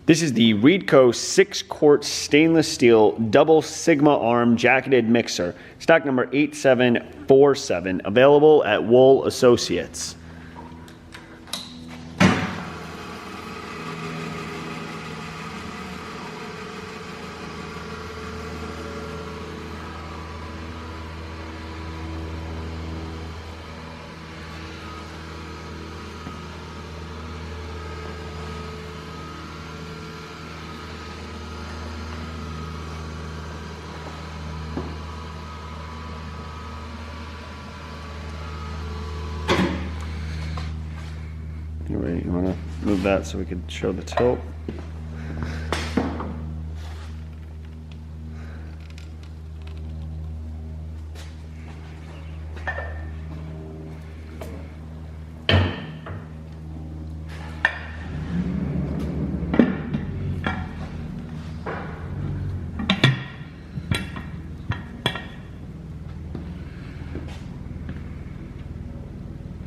This is the Readco 6-quart stainless steel double sigma arm jacketed mixer, stock number 8747, available at Wohl Associates. Anyway, you want to move that so we can show the tilt.